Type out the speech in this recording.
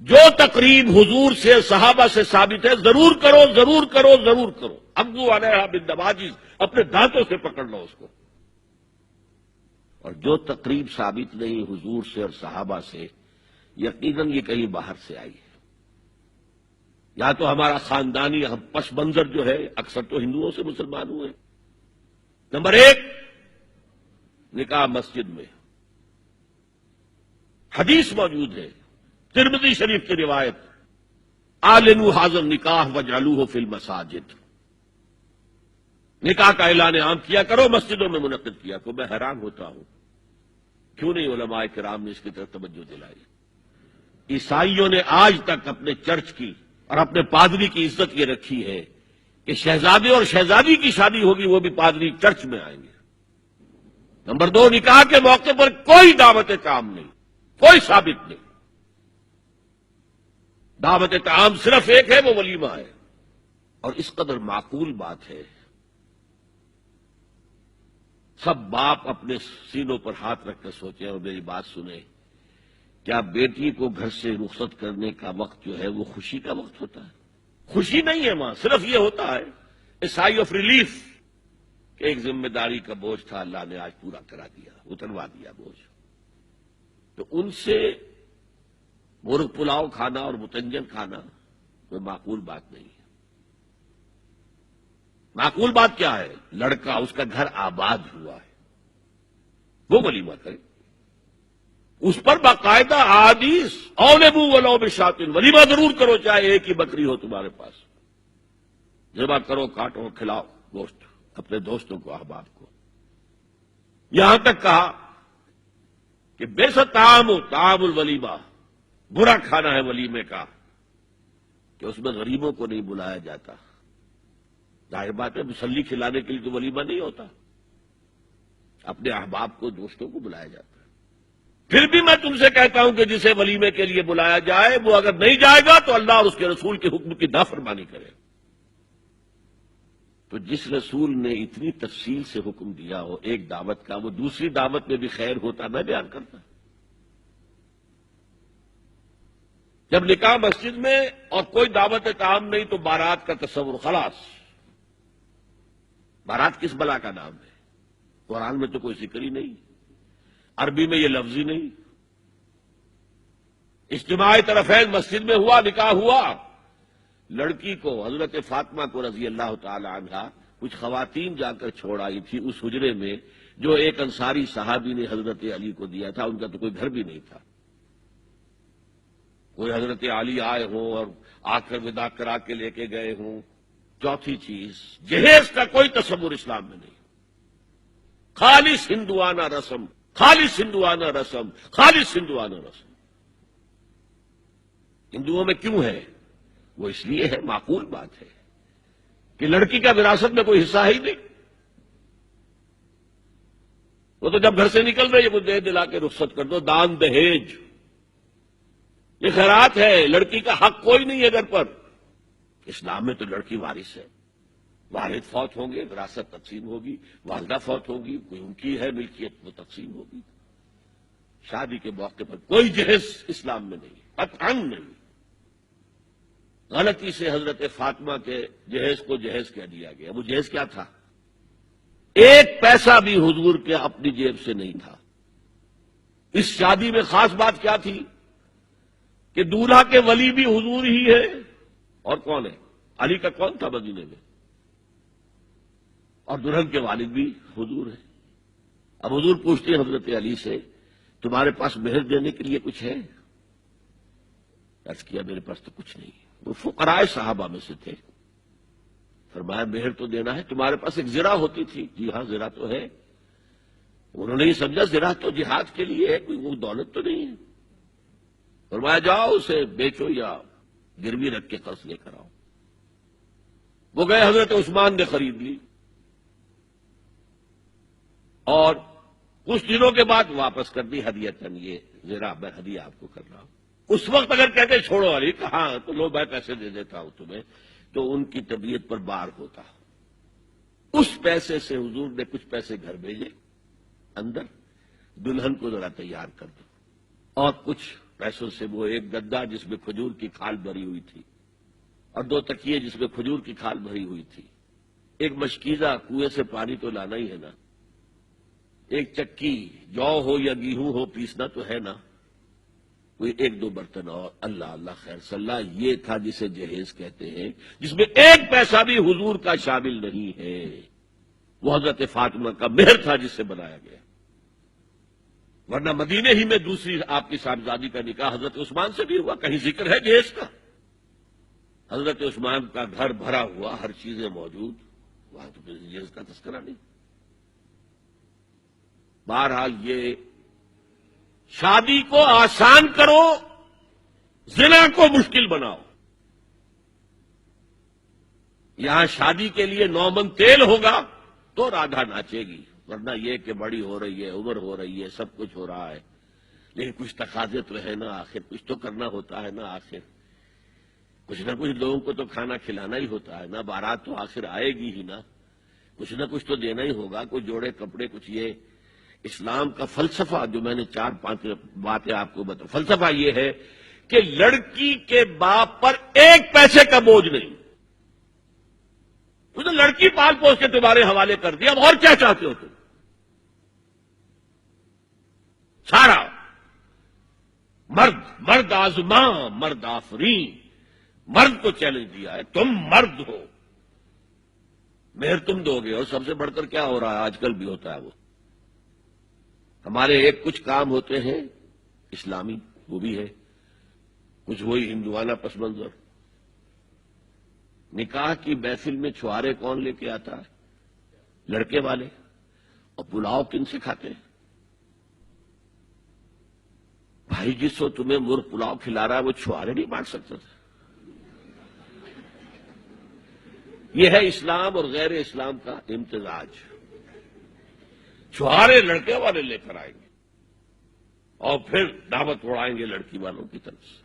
جو تقریب حضور سے صحابہ سے ثابت ہے ضرور کرو ضرور کرو ضرور کرو. ابو علیہ بالنواجذ، اپنے دانتوں سے پکڑ لو اس کو. اور جو تقریب ثابت نہیں حضور سے اور صحابہ سے، یقیناً یہ کہیں باہر سے آئی ہے. یا تو ہمارا خاندانی پس منظر جو ہے، اکثر تو ہندوؤں سے مسلمان ہوئے. نمبر ایک، نکاح مسجد میں. حدیث موجود ہے ترمذی شریف کی روایت، اعلنوا ھذا النکاح واجعلوہ فی المساجد. نکاح کا اعلان عام کیا کرو، مسجدوں میں منعقد کیا کرو. میں حیران ہوتا ہوں کیوں نہیں علماء کرام نے اس کی طرف توجہ دلائی. عیسائیوں نے آج تک اپنے چرچ کی اور اپنے پادری کی عزت یہ رکھی ہے کہ شہزادے اور شہزادی کی شادی ہوگی وہ بھی پادری چرچ میں آئیں گے. نمبر دو، نکاح کے موقع پر کوئی دعوت طعام نہیں، کوئی ثابت نہیں. دعوت طعام صرف ایک ہے، وہ ولیمہ ہے. اور اس قدر معقول بات ہے، سب باپ اپنے سینوں پر ہاتھ رکھ کر سوچیں اور میری بات سنیں. کیا بیٹی کو گھر سے رخصت کرنے کا وقت جو ہے وہ خوشی کا وقت ہوتا ہے؟ خوشی نہیں ہے وہاں، صرف یہ ہوتا ہے اے سائی آف ریلیف کہ ایک ذمہ داری کا بوجھ تھا، اللہ نے آج پورا کرا دیا، اتروا دیا بوجھ. تو ان سے مرغ پلاؤ کھانا اور متنجن کھانا کوئی معقول بات نہیں ہے. معقول بات کیا ہے؟ لڑکا، اس کا گھر آباد ہوا ہے، وہ ولیمہ کرے. اس پر باقاعدہ احادیث اولبو ولو بشاتن، ولیمہ ضرور کرو چاہے ایک ہی بکری ہو تمہارے پاس. ذبح کرو، کاٹو، کھلاؤ گوشت اپنے دوستوں کو، احباب کو. یہاں تک کہا کہ بیسا طعام الولیمہ، برا کھانا ہے ولیمے کا کہ اس میں غریبوں کو نہیں بلایا جاتا. ظاہر بات ہے مسلی کھلانے کے لیے تو ولیمہ نہیں ہوتا، اپنے احباب کو، دوستوں کو بلایا جاتا ہے. پھر بھی میں تم سے کہتا ہوں کہ جسے ولیمے کے لیے بلایا جائے وہ اگر نہیں جائے گا تو اللہ اور اس کے رسول کے حکم کی نافرمانی کرے. تو جس رسول نے اتنی تفصیل سے حکم دیا ہو ایک دعوت کا، وہ دوسری دعوت میں بھی خیر ہوتا میں بیان کرتا. جب نکاح مسجد میں اور کوئی دعوت طعام نہیں تو بارات کا تصور خلاص. بارات کس بلا کا نام ہے؟ قرآن میں تو کوئی ذکر ہی نہیں، عربی میں یہ لفظ ہی نہیں. اجتماعی طرفین مسجد میں ہوا، نکاح ہوا. لڑکی کو، حضرت فاطمہ کو رضی اللہ تعالی عنہا، کچھ خواتین جا کر چھوڑ آئی تھی اس حجرے میں جو ایک انصاری صحابی نے حضرت علی کو دیا تھا. ان کا تو کوئی گھر بھی نہیں تھا. کوئی حضرت علی آئے ہوں اور آ کر ودا کرا کے لے کے گئے ہوں. چوتھی چیز، جہیز کا کوئی تصور اسلام میں نہیں. خالص ہندوانہ رسم، خالص ہندوانہ رسم، خالص ہندوانہ رسم. ہندوؤں میں کیوں ہے؟ وہ اس لیے ہے، معقول بات ہے کہ لڑکی کا وراثت میں کوئی حصہ ہی نہیں. وہ تو جب گھر سے نکل رہے یہ دے دلا کے رخصت کر دو. دان دہیج یہ خیرات ہے، لڑکی کا حق کوئی نہیں ہے گھر پر. اسلام میں تو لڑکی وارث ہے. والد فوت ہوں گے، وراثت تقسیم ہوگی. والدہ فوت ہوگی، کوئی ان کی ہے ملکیت، وہ تقسیم ہوگی. شادی کے موقع پر کوئی جہیز اسلام میں نہیں، قطعاً نہیں. غلطی سے حضرت فاطمہ کے جہیز کو جہیز کہہ دیا گیا. وہ جہیز کیا تھا؟ ایک پیسہ بھی حضور کے اپنی جیب سے نہیں تھا. اس شادی میں خاص بات کیا تھی کہ دولہا کے ولی بھی حضور ہی ہے. اور کون ہے؟ علی کا کون تھا مدینے میں؟ اور دلہن کے والد بھی حضور ہے. اب حضور پوچھتے ہیں حضرت علی سے، تمہارے پاس مہر دینے کے لیے کچھ ہے؟ عرض کیا میرے پاس تو کچھ نہیں. وہ فقراء صحابہ میں سے تھے. فرمایا مہر تو دینا ہے، تمہارے پاس ایک زرہ ہوتی تھی. جی ہاں زرہ تو ہے. انہوں نے یہ سمجھا زرہ تو جہاد کے لیے ہے، کوئی وہ دولت تو نہیں ہے. فرمایا جاؤ اسے بیچو یا گروی رکھ کے قرض لے کر آؤ. وہ گئے، حضرت عثمان نے خرید لی اور کچھ دنوں کے بعد واپس کر دی ہدیتاً. یہ زرہ میں ہدیہ آپ کو کر رہا ہوں. اس وقت اگر کہتے چھوڑو علی، کہاں تو لو میں پیسے دے دیتا ہوں تمہیں، تو ان کی طبیعت پر بار ہوتا. اس پیسے سے حضور نے کچھ پیسے گھر بھیجے اندر، دلہن کو ذرا تیار کر دو اور کچھ پیسوں سے وہ ایک گدا جس میں کھجور کی کھال بھری ہوئی تھی اور 2 تکیے جس میں کھجور کی کھال بھری ہوئی تھی، ایک مشکیزہ کنویں سے پانی تو لانا ہی ہے نا، ایک چکی جو ہو یا گیہوں ہو پیسنا تو ہے نا، کوئی 1-2 برتن اور اللہ اللہ خیر صلی اللہ، یہ تھا جسے جہیز کہتے ہیں، جس میں 1 پیسہ بھی حضور کا شامل نہیں ہے۔ وہ حضرت فاطمہ کا مہر تھا جس سے بنایا گیا، ورنہ مدینے ہی میں دوسری آپ کی صاحبزادی کا نکاح حضرت عثمان سے بھی ہوا، کہیں ذکر ہے جہیز کا؟ حضرت عثمان کا گھر بھرا ہوا، ہر چیزیں موجود، وہاں تو جہیز کا تذکرہ نہیں۔ بہرحال یہ شادی کو آسان کرو، زنا کو مشکل بناؤ۔ یہاں شادی کے لیے 9 من تیل ہوگا تو رادھا ناچے گی، ورنہ یہ کہ بڑی ہو رہی ہے، عمر ہو رہی ہے، سب کچھ ہو رہا ہے، لیکن کچھ تقاضے تو ہے نا، آخر کچھ تو کرنا ہوتا ہے نا، آخر کچھ نہ کچھ لوگوں کو تو کھانا کھلانا ہی ہوتا ہے نا، بارات تو آخر آئے گی ہی نا، کچھ نہ کچھ تو دینا ہی ہوگا، کوئی جوڑے کپڑے، کچھ یہ اسلام کا فلسفہ جو میں نے 4-5 باتیں آپ کو بتا، فلسفہ یہ ہے کہ لڑکی کے باپ پر 1 پیسے کا بوجھ نہیں، تو لڑکی پال پوس کے تمہارے حوالے کر دیا، اب اور کیا چاہتے ہو تم؟ سارا مرد آزماں مرد آفرین، مرد کو چیلنج دیا ہے، تم مرد ہو، مہر تم دو گے، اور سب سے بڑھ کر کیا ہو رہا ہے آج کل بھی ہوتا ہے، وہ ہمارے کچھ کام ہوتے ہیں اسلامی، وہ بھی ہے، کچھ وہی ہندوانہ پس منظر۔ نکاح کی محفل میں چھوارے کون لے کے آتا ہے؟ لڑکے والے، اور پلاؤ کن سے کھاتے ہیں؟ بھائی جس کو تمہیں مرغ پلاؤ کھلا رہا ہے وہ چھوارے نہیں بانٹ سکتا تھا؟ یہ ہے اسلام اور غیر اسلام کا امتزاج۔ چھوارے لڑکے والے لے کر آئیں گے اور پھر دعوت اڑائیں گے لڑکی والوں کی طرف سے۔